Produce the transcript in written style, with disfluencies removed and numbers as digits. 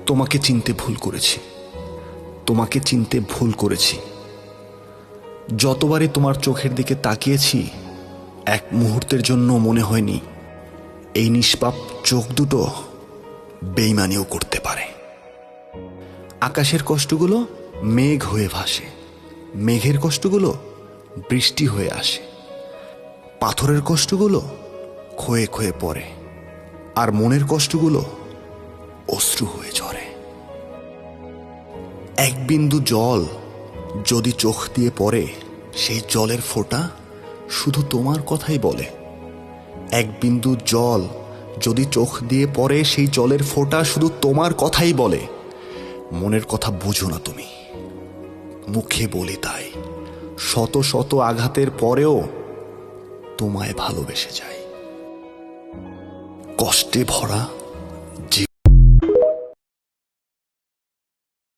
তোমাকে চিনতে ভুল করেছি, তোমাকে চিনতে ভুল করেছি। যতবারই তোমার চোখের দিকে তাকিয়েছি, এক মুহূর্তের জন্য মনে হয়নি এই নিষ্পাপ চোখ দুটো বেইমানিও করতে পারে। আকাশের কষ্টগুলো মেঘ হয়ে ভাসে, মেঘের কষ্টগুলো বৃষ্টি হয়ে আসে, পাথরের কষ্টগুলো ক্ষয়ে ক্ষয়ে পড়ে, আর মনের কষ্টগুলো অশ্রু হয়ে ঝরে। এক বিন্দু জল যদি চোখ দিয়ে পড়ে, সেই জলের ফোঁটা শুধু তোমার কথাই বলে। এক বিন্দু জল যদি চোখ দিয়ে পড়ে, সেই জলের ফোঁটা শুধু তোমার কথাই বলে। মনের কথা বুঝো না তুমি, মুখে বলি তাই। শত শত আঘাতের পরেও তোমায় ভালোবেসে যাই। কষ্টে ভরা